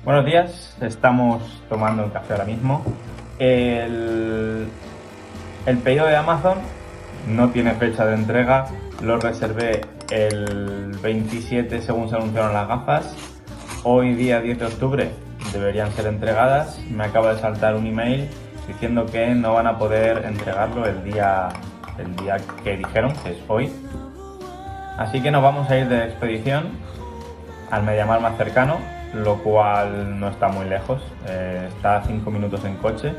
Buenos días, estamos tomando un café ahora mismo. El, el pedido de Amazon no tiene fecha de entrega, lo reservé el 27 según se anunciaron las gafas. Hoy día 10 de octubre deberían ser entregadas. Me acaba de saltar un email diciendo que no van a poder entregarlo el día que dijeron, que es hoy. Así que nos vamos a ir de expedición al MediaMarkt más cercano, lo cual no está muy lejos, está a 5 minutos en coche.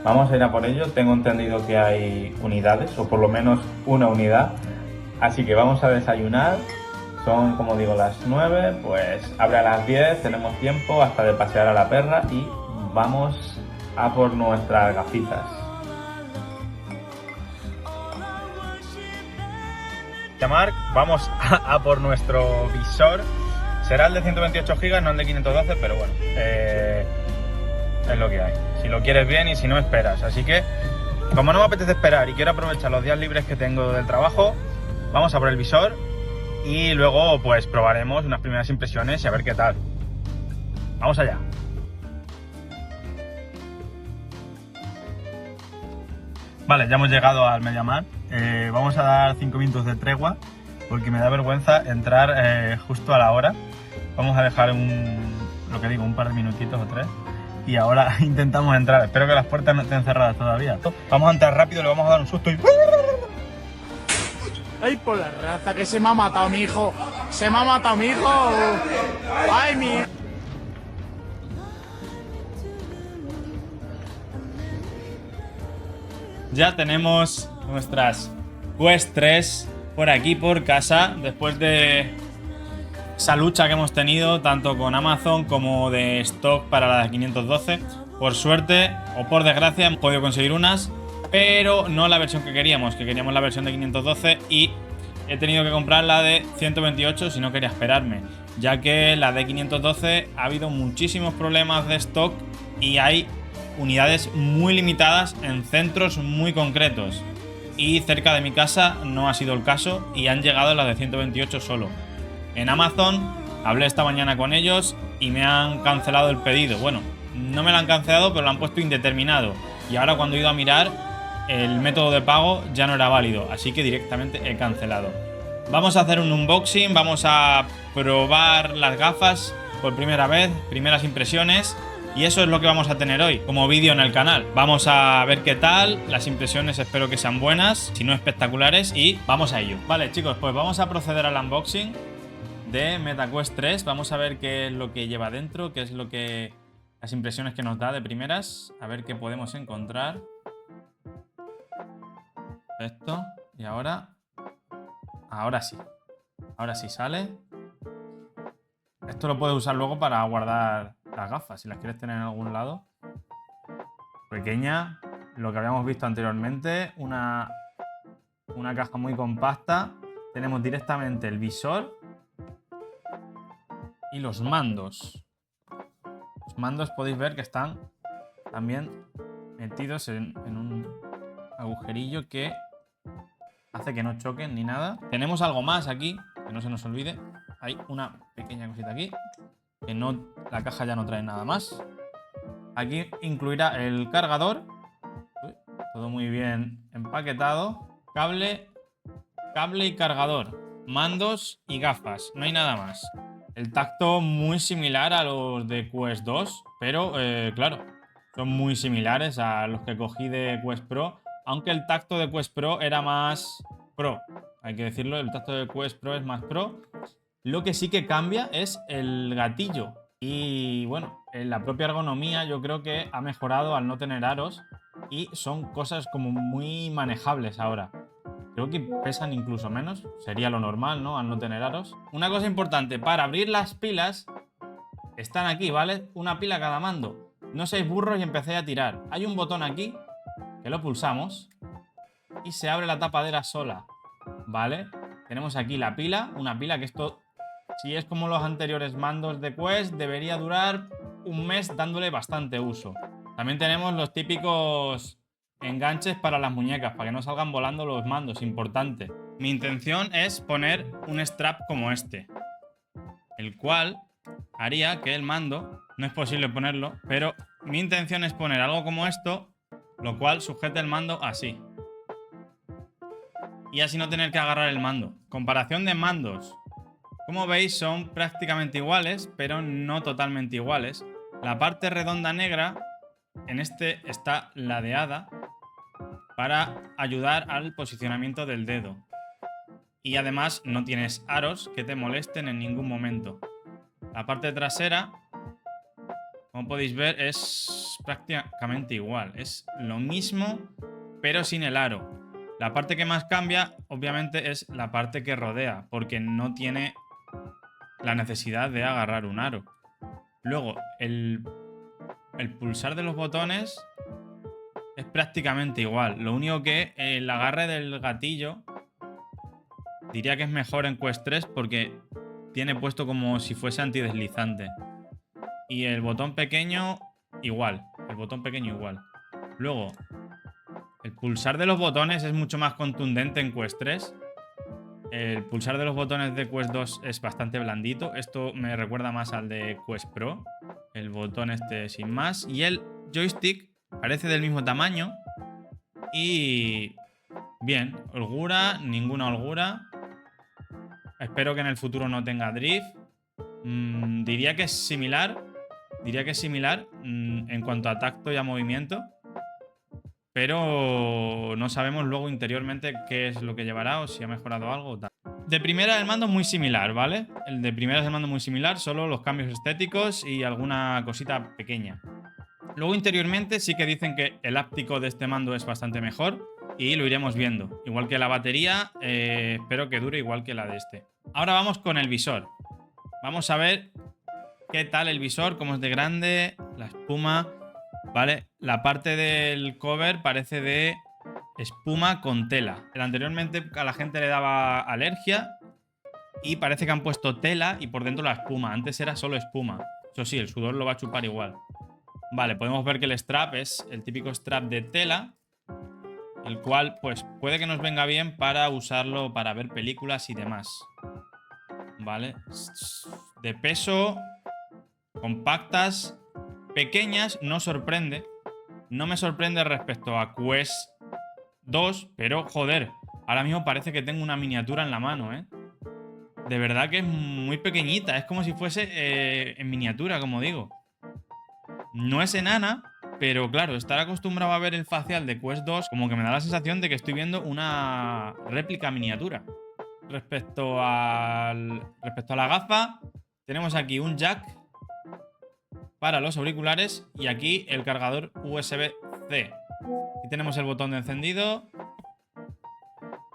Vamos a ir a por ello. Tengo entendido que hay unidades, o por lo menos una unidad, así que vamos a desayunar. Son, como digo, las 9, pues abre a las 10, tenemos tiempo hasta de pasear a la perra y vamos a por nuestras gafitas. Llamar, vamos a por nuestro visor. Será el de 128 GB, no el de 512, pero bueno, es lo que hay. Si lo quieres bien y si no, esperas. Así que, como no me apetece esperar y quiero aprovechar los días libres que tengo del trabajo, vamos a por el visor y luego pues probaremos unas primeras impresiones y a ver qué tal. Vamos allá. Vale, ya hemos llegado al MediaMarkt. Vamos a dar 5 minutos de tregua porque me da vergüenza entrar justo a la hora. Vamos a dejar un par de minutitos o 3. Y ahora intentamos entrar. Espero que las puertas no estén cerradas todavía. Vamos a entrar rápido, le vamos a dar un susto y... ¡Ay, por la raza, que se me ha matado mi hijo! ¡Se me ha matado mi hijo! ¡Ay, mi! Ya tenemos nuestras Quest 3 por aquí, por casa, después de esa lucha que hemos tenido tanto con Amazon como de stock para la de 512. Por suerte o por desgracia hemos podido conseguir unas, pero no la versión que queríamos la versión de 512 y he tenido que comprar la de 128 si no quería esperarme, ya que la de 512 ha habido muchísimos problemas de stock y hay unidades muy limitadas en centros muy concretos. Y cerca de mi casa no ha sido el caso y han llegado las de 128 solo. En Amazon hablé esta mañana con ellos y me han cancelado el pedido. Bueno, no me lo han cancelado, pero lo han puesto indeterminado. Y ahora cuando he ido a mirar, el método de pago ya no era válido, así que directamente he cancelado. Vamos a hacer un unboxing, vamos a probar las gafas por primera vez, primeras impresiones. Y eso es lo que vamos a tener hoy como vídeo en el canal. Vamos a ver qué tal, las impresiones espero que sean buenas, si no espectaculares, y vamos a ello. Vale chicos, pues vamos a proceder al unboxing de MetaQuest 3. Vamos a ver qué es lo que lleva dentro, qué es lo que... las impresiones que nos da de primeras. A ver qué podemos encontrar. Esto. Y ahora... Ahora sí. Ahora sí sale. Esto lo puedes usar luego para guardar las gafas, si las quieres tener en algún lado. Pequeña, lo que habíamos visto anteriormente, una caja muy compacta. Tenemos directamente el visor y los mandos. Los mandos podéis ver que están también metidos en un agujerillo que hace que no choquen ni nada. Tenemos algo más aquí, que no se nos olvide. Hay una pequeña cosita aquí, que no, la caja ya no trae nada más. Aquí incluirá el cargador. Todo muy bien empaquetado. Cable y cargador. Mandos y gafas. No hay nada más. El tacto muy similar a los de Quest 2. Pero, claro, son muy similares a los que cogí de Quest Pro. Aunque el tacto de Quest Pro era más pro. Hay que decirlo, el tacto de Quest Pro es más pro. Lo que sí que cambia es el gatillo. Y bueno, en la propia ergonomía yo creo que ha mejorado al no tener aros. Y son cosas como muy manejables ahora. Creo que pesan incluso menos. Sería lo normal, ¿no? Al no tener aros. Una cosa importante, para abrir las pilas están aquí, ¿vale? Una pila cada mando. No seáis burros y empecé a tirar. Hay un botón aquí que lo pulsamos y se abre la tapadera sola, ¿vale? Tenemos aquí la pila, una pila que esto, si es como los anteriores mandos de Quest, debería durar un mes dándole bastante uso. También tenemos los típicos enganches para las muñecas, para que no salgan volando los mandos, importante. Mi intención es poner un strap como este, el cual haría que el mando, no es posible ponerlo, pero mi intención es poner algo como esto, lo cual sujete el mando así. Y así no tener que agarrar el mando. Comparación de mandos. Como veis son prácticamente iguales, pero no totalmente iguales. La parte redonda negra, en este está ladeada para ayudar al posicionamiento del dedo. Y además no tienes aros que te molesten en ningún momento. La parte trasera, como podéis ver, es prácticamente igual. Es lo mismo, pero sin el aro. La parte que más cambia, obviamente, es la parte que rodea, porque no tiene la necesidad de agarrar un aro. Luego, el pulsar de los botones es prácticamente igual. Lo único que el agarre del gatillo diría que es mejor en Quest 3 porque tiene puesto como si fuese antideslizante. Y el botón pequeño igual. El botón pequeño igual. Luego, el pulsar de los botones es mucho más contundente en Quest 3. El pulsar de los botones de Quest 2 es bastante blandito. Esto me recuerda más al de Quest Pro. El botón este sin más. Y el joystick parece del mismo tamaño. Y bien, holgura, ninguna holgura. Espero que en el futuro no tenga drift. Diría que es similar. Diría que es similar en cuanto a tacto y a movimiento. Pero no sabemos luego interiormente qué es lo que llevará o si ha mejorado algo o tal. De primera el mando es muy similar, ¿vale? El de primera es el mando muy similar, solo los cambios estéticos y alguna cosita pequeña. Luego interiormente sí que dicen que el áptico de este mando es bastante mejor y lo iremos viendo. Igual que la batería, espero que dure igual que la de este. Ahora vamos con el visor. Vamos a ver qué tal el visor, cómo es de grande, la espuma... ¿Vale? La parte del cover parece de espuma con tela. Anteriormente a la gente le daba alergia y parece que han puesto tela y por dentro la espuma. Antes era solo espuma. Eso sí, el sudor lo va a chupar igual. Vale, podemos ver que el strap es el típico strap de tela, el cual pues puede que nos venga bien para usarlo para ver películas y demás. Vale. De peso, compactas... pequeñas, no sorprende. No me sorprende respecto a Quest 2, pero joder, ahora mismo parece que tengo una miniatura en la mano, ¿eh? De verdad que es muy pequeñita, es como si fuese en miniatura, como digo. No es enana, pero claro, estar acostumbrado a ver el facial de Quest 2 como que me da la sensación de que estoy viendo una réplica miniatura. Respecto a la gafa, tenemos aquí un jack para los auriculares y aquí el cargador USB-C. Aquí tenemos el botón de encendido.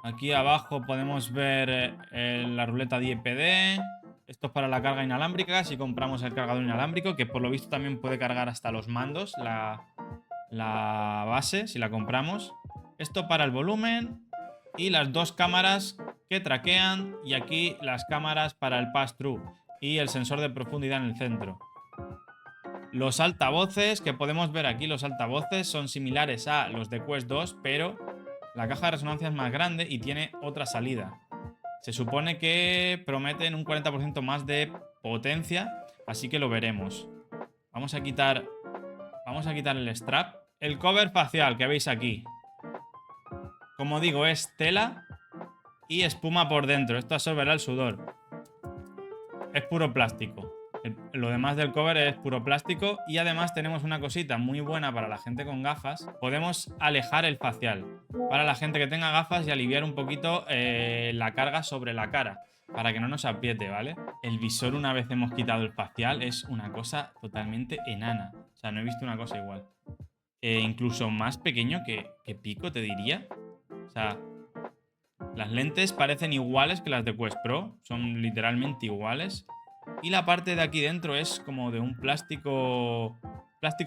Aquí abajo podemos ver la ruleta de IPD. Esto es para la carga inalámbrica si compramos el cargador inalámbrico, que por lo visto también puede cargar hasta los mandos, la base, si la compramos. Esto para el volumen y las dos cámaras que traquean y aquí las cámaras para el pass-through y el sensor de profundidad en el centro. Los altavoces, que podemos ver aquí, los altavoces son similares a los de Quest 2, pero la caja de resonancia es más grande y tiene otra salida. Se supone que prometen un 40% más de potencia, así que lo veremos. Vamos a quitar el strap. El cover facial que veis aquí, como digo, es tela y espuma por dentro. Esto absorberá el sudor. Es puro plástico. Lo demás del cover es puro plástico y además tenemos una cosita muy buena para la gente con gafas. Podemos alejar el facial para la gente que tenga gafas y aliviar un poquito la carga sobre la cara para que no nos apriete, ¿vale? El visor, una vez hemos quitado el facial, es una cosa totalmente enana. O sea, no he visto una cosa igual. Incluso más pequeño que Pico, te diría. O sea, las lentes parecen iguales que las de Quest Pro. Son literalmente iguales. Y la parte de aquí dentro es como de un plástico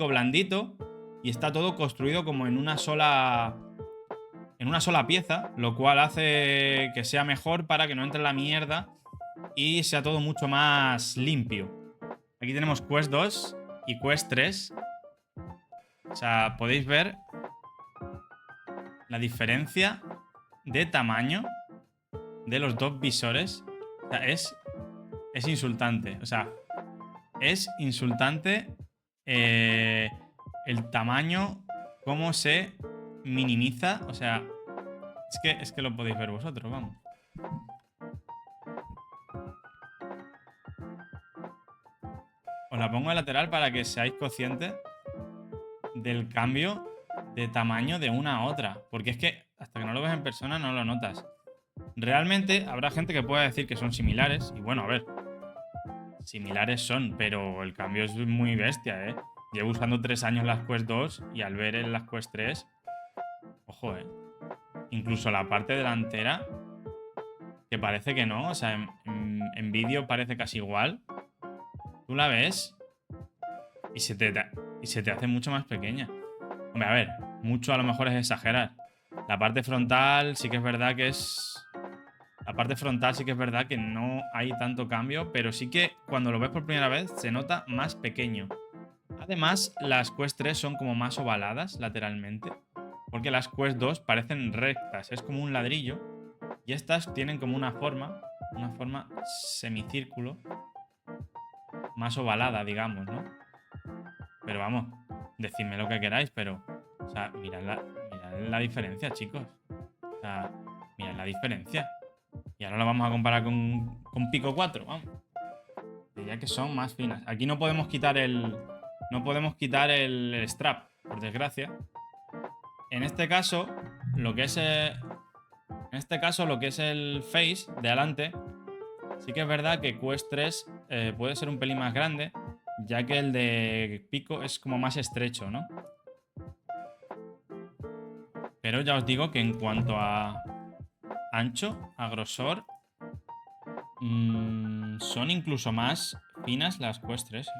blandito y está todo construido como en una sola pieza, lo cual hace que sea mejor para que no entre la mierda y sea todo mucho más limpio. Aquí tenemos Quest 2 y Quest 3. O sea, podéis ver la diferencia de tamaño de los dos visores. O sea, es insultante. O sea, es insultante el tamaño, cómo se minimiza. O sea, es que lo podéis ver vosotros, vamos. Os la pongo de lateral para que seáis conscientes del cambio de tamaño de una a otra. Porque es que hasta que no lo ves en persona no lo notas. Realmente habrá gente que pueda decir que son similares. Y bueno, a ver, similares son, pero el cambio es muy bestia, ¿eh? Llevo usando 3 años las Quest 2 y al ver en las Quest 3, ojo, ¿eh? Incluso la parte delantera, que parece que no, o sea, en vídeo parece casi igual. Tú la ves y se te hace mucho más pequeña. Hombre, a ver, mucho a lo mejor es exagerar. La parte frontal sí que es verdad que La parte frontal sí que es verdad que no hay tanto cambio, pero sí que cuando lo ves por primera vez se nota más pequeño. Además, las Quest 3 son como más ovaladas lateralmente, porque las Quest 2 parecen rectas, es como un ladrillo, y estas tienen como una forma semicírculo, más ovalada, digamos, ¿no? Pero vamos, decidme lo que queráis, pero, o sea, mirad la diferencia, chicos. O sea, mirad la diferencia. Y ahora lo vamos a comparar con Pico 4, vamos. Diría que son más finas. Aquí no podemos quitar el strap, por desgracia. En este caso, lo que es el face de adelante, sí que es verdad que Quest 3 puede ser un pelín más grande, ya que el de Pico es como más estrecho, ¿no? Pero ya os digo que en cuanto a ancho, a grosor, son incluso más finas las Quest 3, ¿eh?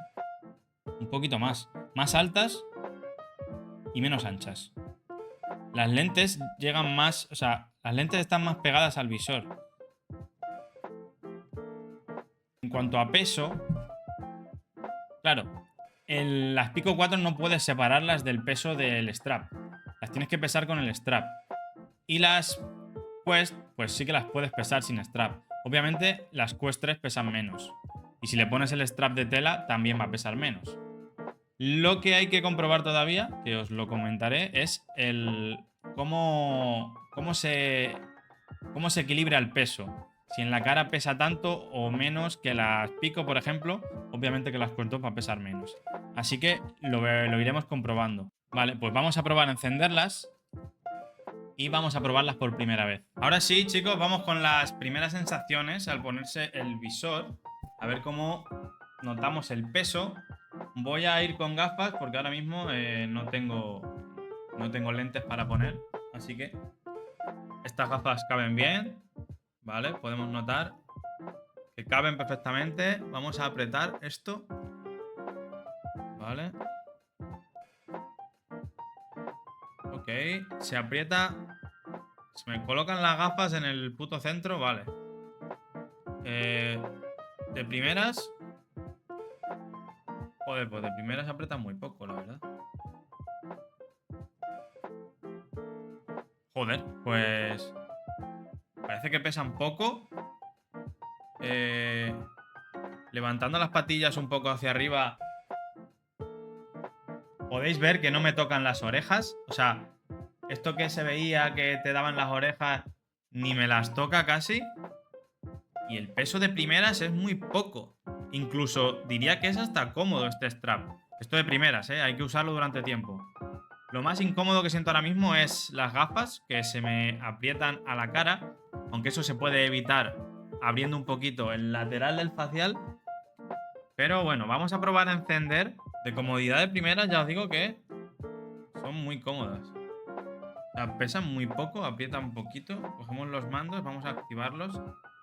Un poquito más. Más altas y menos anchas. Las lentes llegan más... O sea, las lentes están más pegadas al visor. En cuanto a peso... Claro, las Pico 4 no puedes separarlas del peso del strap. Las tienes que pesar con el strap. Y las Quest, pues sí que las puedes pesar sin strap. Obviamente, las Quest 3 pesan menos. Y si le pones el strap de tela, también va a pesar menos. Lo que hay que comprobar todavía, que os lo comentaré, es cómo se equilibra el peso. Si en la cara pesa tanto o menos que las Pico, por ejemplo, obviamente que las Quest 2 va a pesar menos. Así que lo iremos comprobando. Vale, pues vamos a probar a encenderlas y vamos a probarlas por primera vez. Ahora sí, chicos, vamos con las primeras sensaciones al ponerse el visor. A ver cómo notamos el peso. Voy a ir con gafas porque ahora mismo no tengo lentes para poner. Así que estas gafas caben bien. Vale, podemos notar que caben perfectamente. Vamos a apretar esto. Vale. Ok, se aprieta. Se me colocan las gafas en el puto centro, vale. De primeras. Joder, pues de primeras aprieta muy poco, la verdad. Joder, pues... Parece que pesan poco. Levantando las patillas un poco hacia arriba, podéis ver que no me tocan las orejas. O sea, esto que se veía que te daban las orejas, ni me las toca casi. Y el peso de primeras es muy poco. Incluso diría que es hasta cómodo este strap. Esto de primeras, hay que usarlo durante tiempo. Lo más incómodo que siento ahora mismo es las gafas, que se me aprietan a la cara. Aunque eso se puede evitar abriendo un poquito el lateral del facial. Pero bueno, vamos a probar a encender. De comodidad de primeras ya os digo que son muy cómodas. O sea, pesan muy poco, aprietan un poquito. Cogemos los mandos, vamos a activarlos.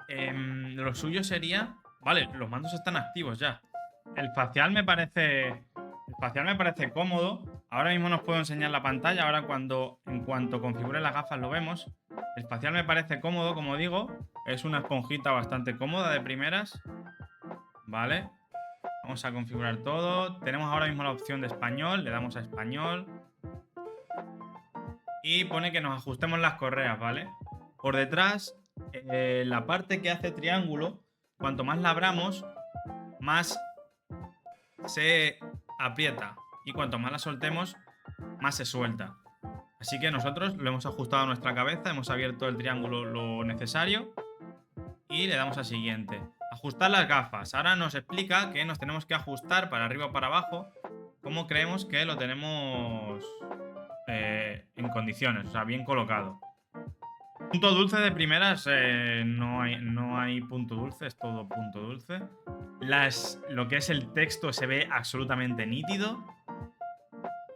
Lo suyo sería... Vale, los mandos están activos ya. El facial me parece cómodo. Ahora mismo no os puedo enseñar la pantalla. Ahora en cuanto configure las gafas lo vemos. El facial me parece cómodo, como digo. Es una esponjita bastante cómoda de primeras. Vale. Vamos a configurar todo. Tenemos ahora mismo la opción de español. Le damos a español. Y pone que nos ajustemos las correas, ¿vale? Por detrás, la parte que hace triángulo, cuanto más la abramos, más se aprieta. Y cuanto más la soltemos, más se suelta. Así que nosotros lo hemos ajustado a nuestra cabeza, hemos abierto el triángulo lo necesario y le damos a siguiente. Ajustar las gafas. Ahora nos explica que nos tenemos que ajustar para arriba o para abajo como creemos que lo tenemos en condiciones, o sea, bien colocado. Punto dulce de primeras, no hay punto dulce, es todo punto dulce. Lo que es el texto se ve absolutamente nítido.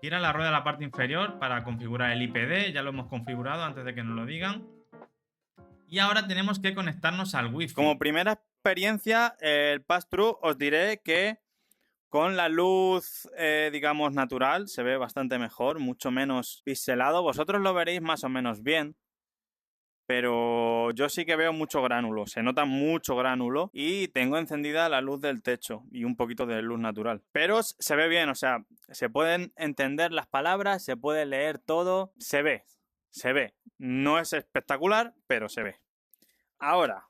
Gira la rueda a la parte inferior para configurar el IPD, ya lo hemos configurado antes de que nos lo digan. Y ahora tenemos que conectarnos al Wi-Fi. Como primera experiencia, el pass-through, os diré que con la luz, digamos, natural, se ve bastante mejor, mucho menos pixelado. Vosotros lo veréis más o menos bien. Pero yo sí que veo mucho gránulo, se nota mucho gránulo y tengo encendida la luz del techo y un poquito de luz natural. Pero se ve bien, o sea, se pueden entender las palabras, se puede leer todo, se ve. No es espectacular, pero se ve. Ahora,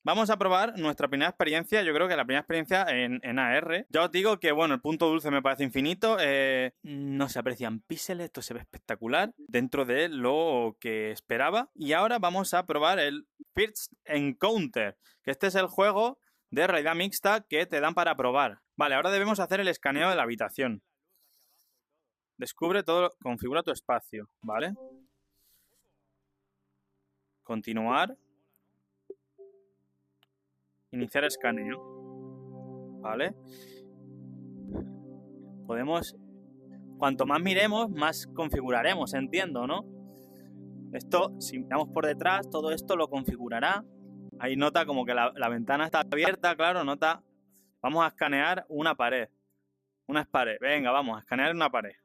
vamos a probar nuestra primera experiencia. Yo creo que la primera experiencia en AR. Ya os digo que, bueno, el punto dulce me parece infinito. No se aprecian píxeles, esto se ve espectacular dentro de lo que esperaba. Y ahora vamos a probar el First Encounter, que este es el juego de realidad mixta que te dan para probar. Vale, ahora debemos hacer el escaneo de la habitación. Descubre todo, configura tu espacio, ¿vale? Continuar. Iniciar escaneo. ¿Vale? Podemos... Cuanto más miremos, más configuraremos, entiendo, ¿no? Esto, si miramos por detrás, todo esto lo configurará. Ahí nota como que la ventana está abierta, claro, nota... Vamos a escanear una pared. Una pared. Venga, vamos a escanear una pared.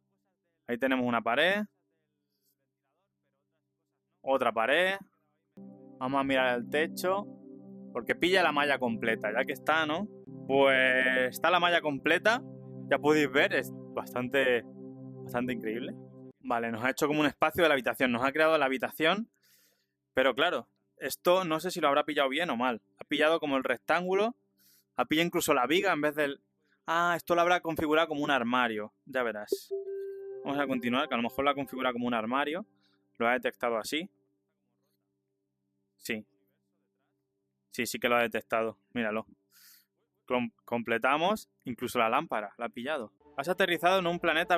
Ahí tenemos una pared. Otra pared. Vamos a mirar el techo. Porque pilla la malla completa, ya que está, ¿no? Pues está la malla completa. Ya podéis ver, es bastante increíble. Vale, nos ha hecho como un espacio de la habitación. Nos ha creado la habitación. Pero claro, esto no sé si lo habrá pillado bien o mal. Ha pillado como el rectángulo. Ha pillado incluso la viga en vez del... Ah, esto lo habrá configurado como un armario. Ya verás. Vamos a continuar, que a lo mejor lo ha configurado como un armario. Lo ha detectado así. Sí. Sí que lo ha detectado. Míralo. Completamos. Incluso la lámpara la ha pillado. Has aterrizado en un planeta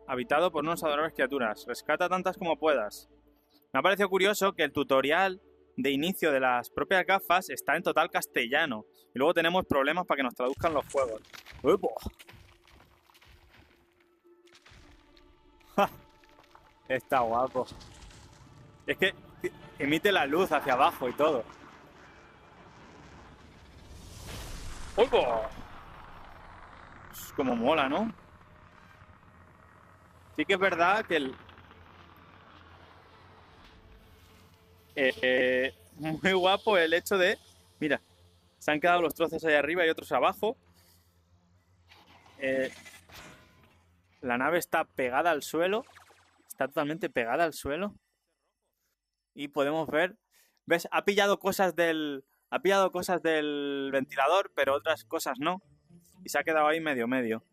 habitado por unas adorables criaturas. Rescata tantas como puedas. Me ha parecido curioso que el tutorial de inicio de las propias gafas está en total castellano. Y luego tenemos problemas para que nos traduzcan los juegos. ¡Upo! ¡Ja! Está guapo. Es que emite la luz hacia abajo y todo. ¡Upo! Es como mola, ¿no? Sí que es verdad que muy guapo el hecho de... Mira, se han quedado los trozos ahí arriba y otros abajo. La nave está pegada al suelo. Está totalmente pegada al suelo. Y podemos ver... ¿Ves? Ha pillado cosas del ventilador, pero otras cosas no. Y se ha quedado ahí medio.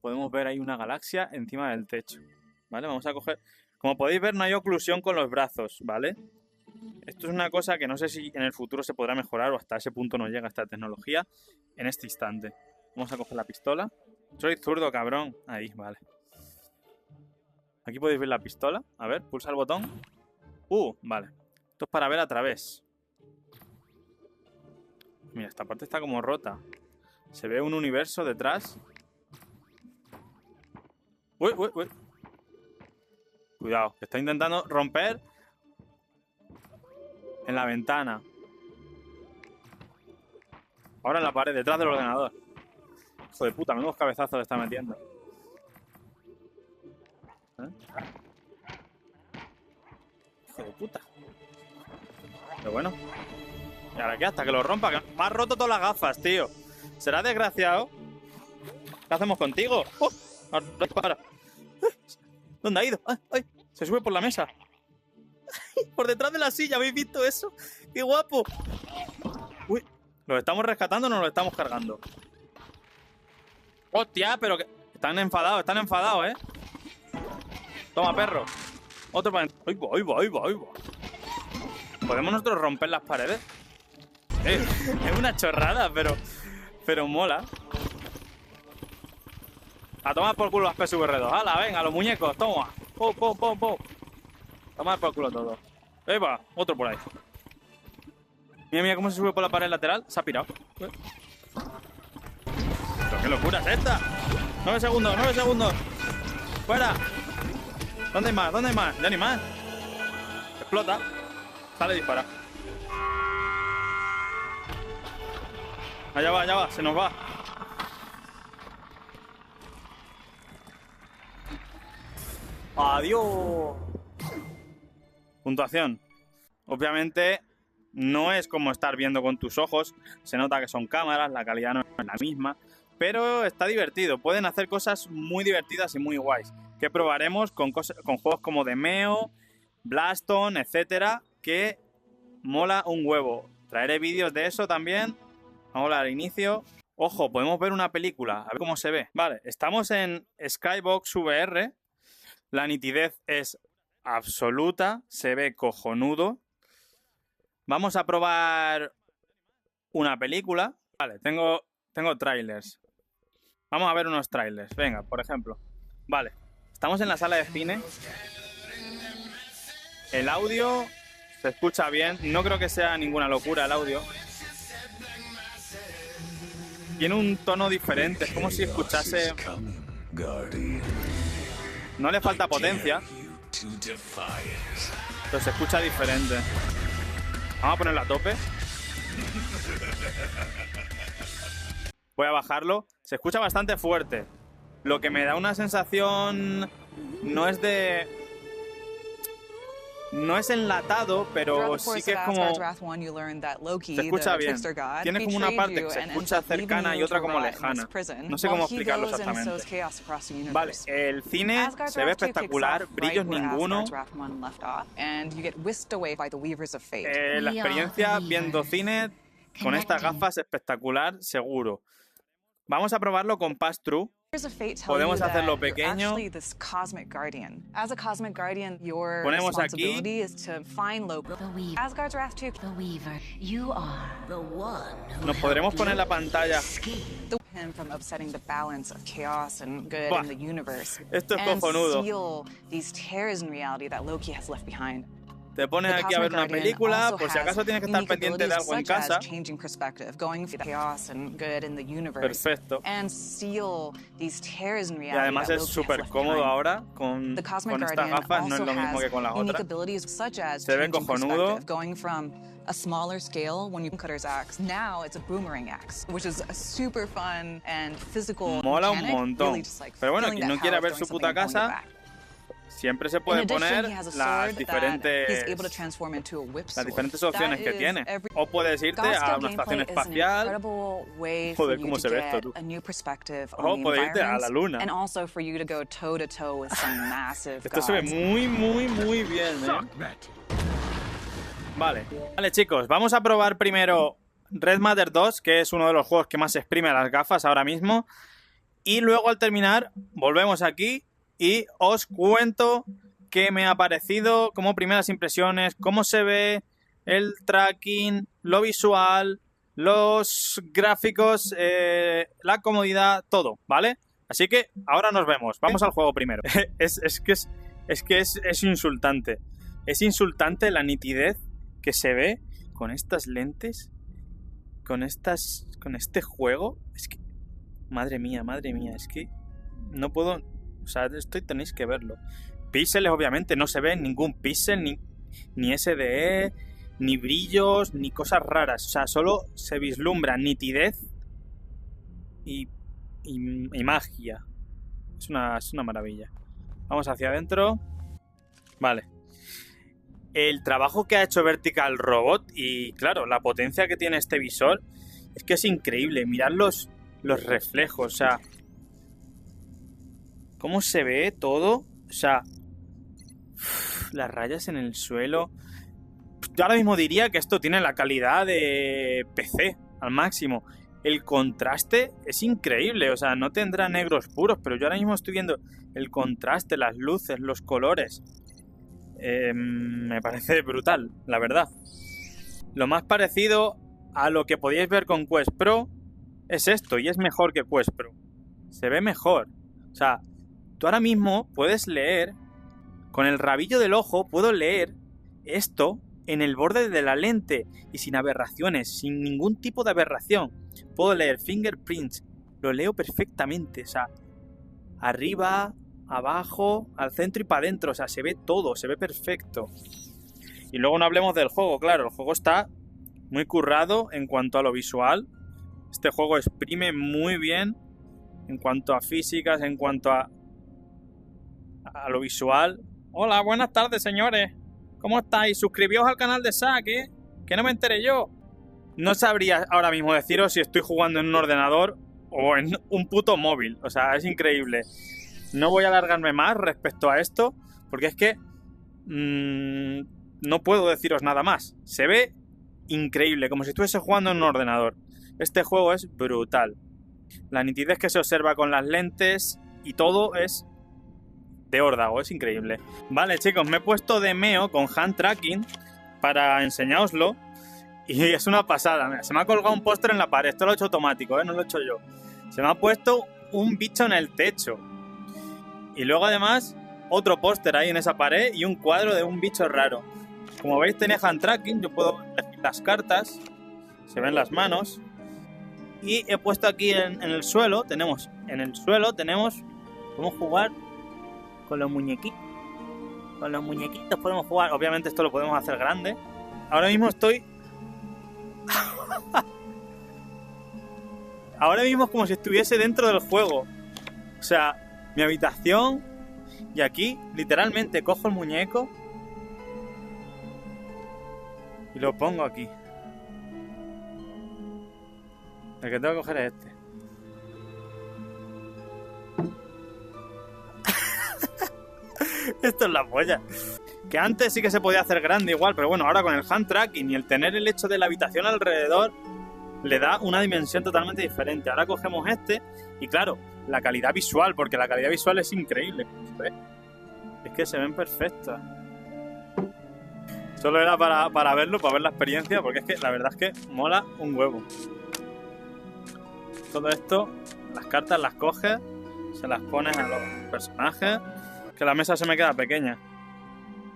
Podemos ver ahí una galaxia encima del techo. ¿Vale? Vamos a coger... Como podéis ver, no hay oclusión con los brazos, ¿vale? Esto es una cosa que no sé si en el futuro se podrá mejorar o hasta ese punto no llega esta tecnología en este instante. Vamos a coger la pistola. Soy zurdo, cabrón. Ahí, vale. Aquí podéis ver la pistola. A ver, pulsa el botón. Vale. Esto es para ver a través. Mira, esta parte está como rota. Se ve un universo detrás. Uy. Cuidado, que está intentando romper en la ventana. Ahora en la pared, detrás del ordenador. Hijo de puta, menudos cabezazos le está metiendo. Hijo de puta. Pero bueno. ¿Y ahora qué? Hasta que lo rompa. Que me has roto todas las gafas, tío. ¿Serás desgraciado? ¿Qué hacemos contigo? Para. ¿Dónde ha ido? ¡Ay! Se sube por la mesa. Por detrás de la silla, ¿habéis visto eso? ¡Qué guapo! Uy, ¿lo estamos rescatando o nos lo estamos cargando? ¡Hostia! Pero que... Están enfadados, ¿eh? Toma, perro. Otro para... ¡Ahí va, ahí va, ahí va, ahí va! ¿Podemos nosotros romper las paredes? Es una chorrada, pero mola. A tomar por culo las PSVR2. ¡Hala, venga, los muñecos! ¡Toma! ¡Pum, pum, pum, pum! Tomar por culo todo. Ahí va, otro por ahí. Mira, mira cómo se sube por la pared lateral. Se ha pirado. ¿Pero qué locura es esta? 9 segundos, 9 segundos. ¡Fuera! ¿Dónde hay más? ¿Dónde hay más? Ya ni más. Explota. Sale y dispara. Allá va, se nos va. Adiós. Puntuación. Obviamente no es como estar viendo con tus ojos. Se nota que son cámaras, la calidad no es la misma. Pero está divertido. Pueden hacer cosas muy divertidas y muy guays. Que probaremos con juegos como Demeo, Blaston, etcétera. Que mola un huevo. Traeré vídeos de eso también. Vamos al inicio. Ojo, podemos ver una película. A ver cómo se ve. Vale, estamos en Skybox VR. La nitidez es absoluta. Se ve cojonudo. Vamos a probar una película. Vale, tengo trailers. Vamos a ver unos trailers. Venga, por ejemplo. Vale, estamos en la sala de cine. El audio se escucha bien. No creo que sea ninguna locura el audio. Tiene un tono diferente. Es como si escuchase... No le falta potencia. Pero se escucha diferente. Vamos a ponerlo a tope. Voy a bajarlo. Se escucha bastante fuerte. Lo que me da una sensación... No es enlatado, pero sí que es como... Se escucha bien. Tiene como una parte que se escucha cercana y otra como lejana. No sé cómo explicarlo exactamente. Vale, el cine se ve espectacular, brillos ninguno. La experiencia viendo cine con estas gafas espectares, seguro. Vamos a probarlo con Pass-Through. Podemos hacerlo pequeño. Ponemos aquí. Nos podremos poner la pantalla. Buah. Esto es cojonudo. Te pones aquí a ver una película, por si acaso tienes que estar pendiente de algo en casa. Perfecto. Y además es súper cómodo ahora con estas gafas, no es lo mismo que con las otras. Se ve cojonudo. A smaller scale when you cutter's axe. Now it's a boomerang axe, which is a super fun and physical. Mola un montón. Pero bueno, quien no quiera ver su puta casa, siempre se puede poner las diferentes opciones que tiene. O puedes irte a una estación espacial. Joder, cómo se ve esto, tú. O puedes irte a la luna. Esto se ve muy, muy, muy bien, Vale, chicos, vamos a probar primero Red Matter 2, que es uno de los juegos que más exprime las gafas ahora mismo. Y luego al terminar, volvemos aquí y os cuento qué me ha parecido, como primeras impresiones, cómo se ve, el tracking, lo visual, los gráficos, la comodidad, todo, ¿vale? Así que ahora nos vemos. Vamos al juego primero. Es que es insultante. Es insultante la nitidez que se ve con estas lentes, con este juego. Es que, madre mía, es que no puedo, o sea, tenéis que verlo. Píxeles, obviamente, no se ve ningún píxel, ni SDE, ni brillos, ni cosas raras. O sea, solo se vislumbra nitidez y magia. Es una maravilla. Vamos hacia adentro. Vale. El trabajo que ha hecho Vertical Robot y, claro, la potencia que tiene este visor es que es increíble. Mirad los reflejos, o sea, cómo se ve todo. O sea, las rayas en el suelo. Yo ahora mismo diría que esto tiene la calidad de PC al máximo. el contraste es increíble. O sea, no tendrá negros puros, pero yo ahora mismo estoy viendo el contraste, las luces, los colores. Me parece brutal, la verdad. Lo más parecido a lo que podíais ver con Quest Pro es esto, y es mejor que Quest Pro. Se ve mejor. O sea, tú ahora mismo puedes leer, con el rabillo del ojo, puedo leer esto en el borde de la lente y sin aberraciones, sin ningún tipo de aberración. Puedo leer fingerprints, lo leo perfectamente, o sea, arriba, abajo, al centro y para adentro, o sea, se ve todo, se ve perfecto. Y luego no hablemos del juego, claro, el juego está muy currado en cuanto a lo visual. Este juego exprime muy bien en cuanto a físicas, en cuanto a lo visual. Hola, buenas tardes, señores. ¿Cómo estáis? Suscribíos al canal de Zack, ¿eh? Que no me enteré yo. No sabría ahora mismo deciros si estoy jugando en un ordenador o en un puto móvil. O sea, es increíble. No voy a alargarme más respecto a esto, porque es que no puedo deciros nada más. Se ve increíble, como si estuviese jugando en un ordenador. Este juego es brutal. La nitidez que se observa con las lentes y todo es de órdago, es increíble. Vale, chicos, me he puesto de meo con hand tracking para enseñároslo y es una pasada. Mira, se me ha colgado un póster en la pared. Esto lo he hecho automático, no lo he hecho yo. Se me ha puesto un bicho en el techo y luego además otro póster ahí en esa pared y un cuadro de un bicho raro. Como veis, tiene hand tracking. Yo puedo elegir las cartas, se ven las manos. Y he puesto aquí en el suelo, podemos jugar con los muñequitos. Con los muñequitos podemos jugar. Obviamente esto lo podemos hacer grande. Ahora mismo estoy... Ahora mismo es como si estuviese dentro del juego. O sea, mi habitación. Y aquí, literalmente, cojo el muñeco y lo pongo aquí. El que tengo que coger es este. Esto es la polla. Que antes sí que se podía hacer grande igual, pero bueno, ahora con el hand tracking y el tener el hecho de la habitación alrededor le da una dimensión totalmente diferente. Ahora cogemos este y claro, la calidad visual, porque la calidad visual es increíble. Es que se ven perfectas. Solo era para verlo, para ver la experiencia, porque es que la verdad es que mola un huevo. Todo esto, las cartas las coges, se las pones a los personajes, que la mesa se me queda pequeña.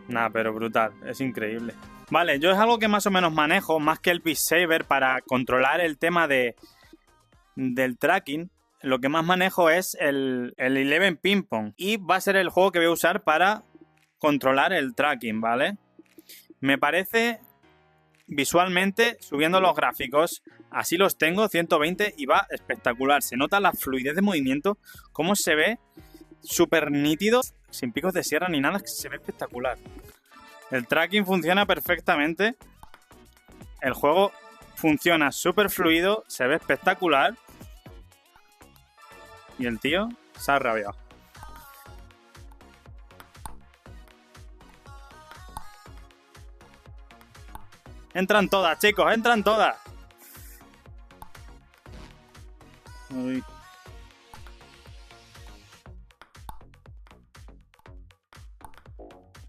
Nah, pero brutal, es increíble. Vale, yo es algo que más o menos manejo, más que el Beat Saber, para controlar el tema del tracking. Lo que más manejo es el Eleven Ping Pong. Y va a ser el juego que voy a usar para controlar el tracking, ¿vale? Me parece... Visualmente, subiendo los gráficos, así los tengo, 120, y va espectacular. Se nota la fluidez de movimiento, cómo se ve súper nítido, sin picos de sierra ni nada, que se ve espectacular. El tracking funciona perfectamente, el juego funciona súper fluido, se ve espectacular, y el tío se ha rabiado. Entran todas, chicos, entran todas. Uy.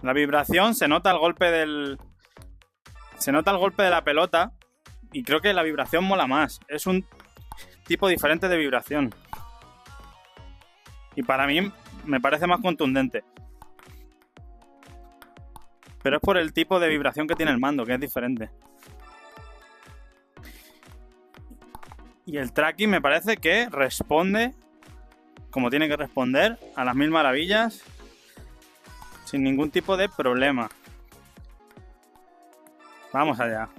La vibración, se nota el golpe del... Se nota el golpe de la pelota. Y creo que la vibración mola más. Es un tipo diferente de vibración. Y para mí me parece más contundente. Pero es por el tipo de vibración que tiene el mando, que es diferente. Y el tracking me parece que responde como tiene que responder a las mil maravillas, sin ningún tipo de problema. Vamos allá.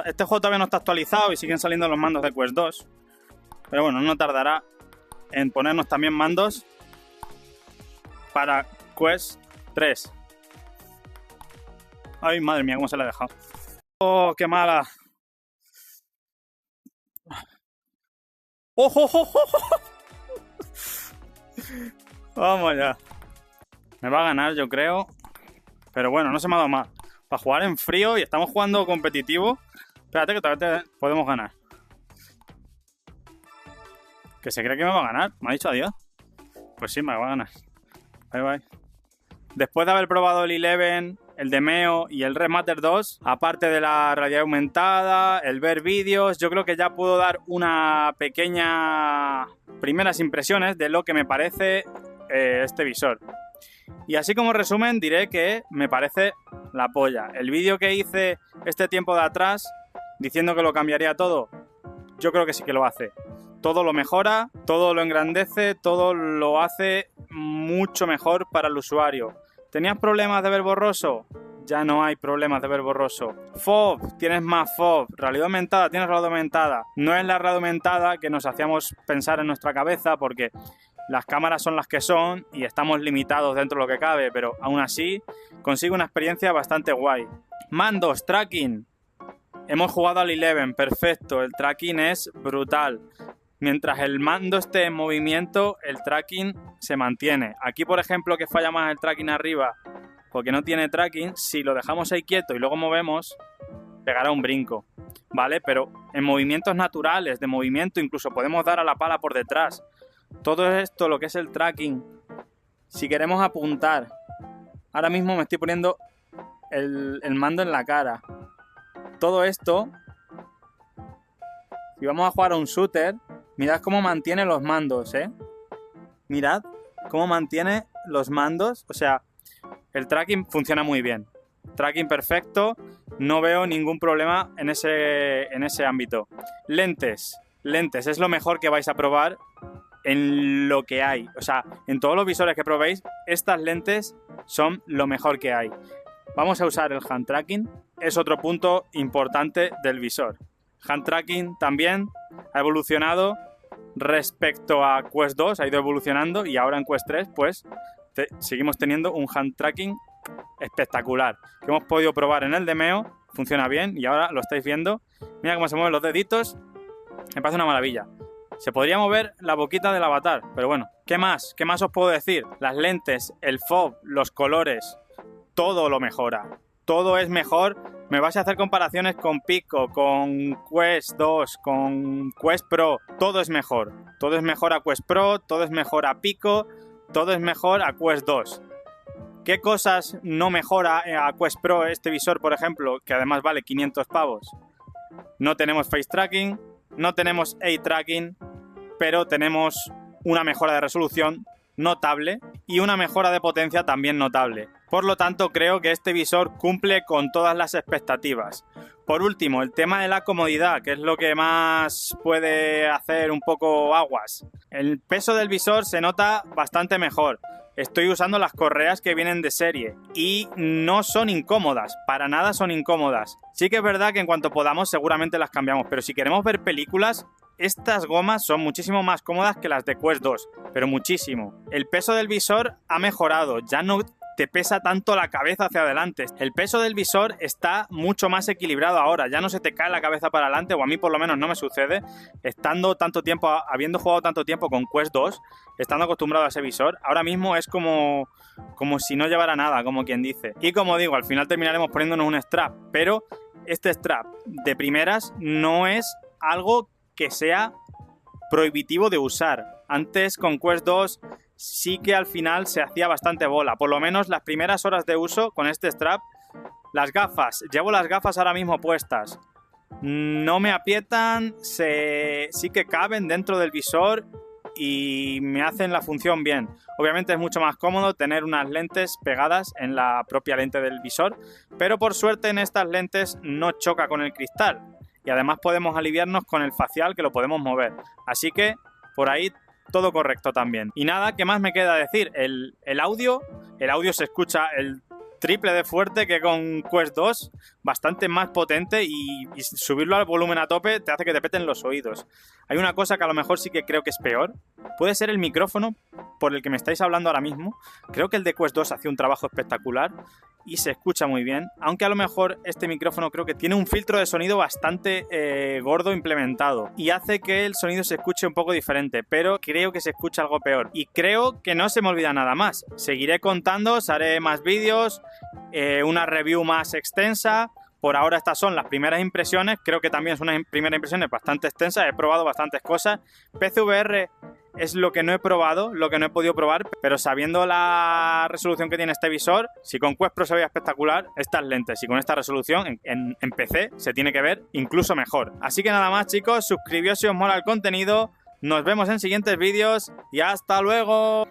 Este juego todavía no está actualizado y siguen saliendo los mandos de Quest 2. Pero bueno, no tardará en ponernos también mandos para Quest 3. Ay, madre mía, cómo se la he dejado. Oh, qué mala. ¡Ojo, ojo, ojo! Vamos ya. Me va a ganar, yo creo. Pero bueno, no se me ha dado mal. Para jugar en frío y estamos jugando competitivo. Espérate que todavía podemos ganar. Que se cree que me va a ganar. Me ha dicho adiós. Pues sí, me va a ganar. Bye bye. Después de haber probado el Eleven, el Demeo y el Remaster 2, aparte de la realidad aumentada, el ver vídeos, yo creo que ya puedo dar una pequeña primeras impresiones de lo que me parece este visor. Y así como resumen diré que me parece la polla. El vídeo que hice este tiempo de atrás diciendo que lo cambiaría todo, yo creo que sí que lo hace. Todo lo mejora, todo lo engrandece, todo lo hace mucho mejor para el usuario. ¿Tenías problemas de ver borroso? Ya no hay problemas de ver borroso. FOV, tienes más FOV. Realidad aumentada, tienes realidad aumentada. No es la realidad aumentada que nos hacíamos pensar en nuestra cabeza porque las cámaras son las que son y estamos limitados dentro de lo que cabe, pero aún así consigue una experiencia bastante guay. Mandos, tracking. Hemos jugado al Eleven, perfecto. El tracking es brutal. Mientras el mando esté en movimiento, el tracking se mantiene. Aquí, por ejemplo, que falla más el tracking arriba porque no tiene tracking, si lo dejamos ahí quieto y luego movemos, pegará un brinco, ¿vale? Pero en movimientos naturales, de movimiento, incluso podemos dar a la pala por detrás. Todo esto, lo que es el tracking, si queremos apuntar, ahora mismo me estoy poniendo el mando en la cara. Todo esto, si vamos a jugar a un shooter, mirad cómo mantiene los mandos, ¿eh? Mirad cómo mantiene los mandos, o sea, el tracking funciona muy bien. Tracking perfecto, no veo ningún problema en ese ámbito. Lentes es lo mejor que vais a probar en lo que hay. O sea, en todos los visores que probéis, estas lentes son lo mejor que hay. Vamos a usar el hand tracking, es otro punto importante del visor. Hand tracking también ha evolucionado respecto a Quest 2, ha ido evolucionando y ahora en Quest 3 pues seguimos teniendo un hand tracking espectacular que hemos podido probar en el Demeo, funciona bien y ahora lo estáis viendo. Mira cómo se mueven los deditos, me parece una maravilla. Se podría mover la boquita del avatar, pero bueno, ¿qué más? ¿Qué más os puedo decir? Las lentes, el FOV, los colores, todo lo mejora. Todo es mejor. Me vais a hacer comparaciones con Pico, con Quest 2, con Quest Pro. Todo es mejor. Todo es mejor a Quest Pro, todo es mejor a Pico, todo es mejor a Quest 2. ¿Qué cosas no mejora a Quest Pro este visor, por ejemplo, que además vale 500 pavos? No tenemos face tracking, no tenemos eye tracking, pero tenemos una mejora de resolución notable y una mejora de potencia también notable. Por lo tanto, creo que este visor cumple con todas las expectativas. Por último, el tema de la comodidad, que es lo que más puede hacer un poco aguas. El peso del visor se nota bastante mejor. Estoy usando las correas que vienen de serie y no son incómodas, para nada son incómodas. Sí que es verdad que en cuanto podamos seguramente las cambiamos, pero si queremos ver películas, estas gomas son muchísimo más cómodas que las de Quest 2, pero muchísimo. El peso del visor ha mejorado, ya no te pesa tanto la cabeza hacia adelante. El peso del visor está mucho más equilibrado ahora, ya no se te cae la cabeza para adelante, o a mí por lo menos no me sucede, estando tanto tiempo, habiendo jugado tanto tiempo con Quest 2, estando acostumbrado a ese visor, ahora mismo es como si no llevara nada, como quien dice. Y como digo, al final terminaremos poniéndonos un strap, pero este strap de primeras no es algo que sea prohibitivo de usar. Antes con Quest 2 sí que al final se hacía bastante bola, por lo menos las primeras horas de uso con este strap. Las gafas, llevo las gafas ahora mismo puestas, no me aprietan, sí que caben dentro del visor y me hacen la función bien. Obviamente es mucho más cómodo tener unas lentes pegadas en la propia lente del visor, pero por suerte en estas lentes no choca con el cristal y además podemos aliviarnos con el facial, que lo podemos mover, así que por ahí todo correcto también. Y nada, ¿qué más me queda decir? El audio se escucha el triple de fuerte que con Quest 2, bastante más potente y subirlo al volumen a tope te hace que te peten los oídos. Hay una cosa que a lo mejor sí que creo que es peor, puede ser el micrófono por el que me estáis hablando ahora mismo. Creo que el de Quest 2 hace un trabajo espectacular y se escucha muy bien, aunque a lo mejor este micrófono creo que tiene un filtro de sonido bastante gordo implementado y hace que el sonido se escuche un poco diferente, pero creo que se escucha algo peor. Y creo que no se me olvida nada más, seguiré contando, os haré más vídeos, una review más extensa, Por ahora estas son las primeras impresiones, creo que también son unas primeras impresiones bastante extensas, he probado bastantes cosas. PCVR es lo que no he probado, lo que no he podido probar, pero sabiendo la resolución que tiene este visor, si con Quest Pro se veía espectacular, estas lentes y con esta resolución en PC se tiene que ver incluso mejor. Así que nada más, chicos, suscribíos si os mola el contenido, nos vemos en siguientes vídeos y ¡hasta luego!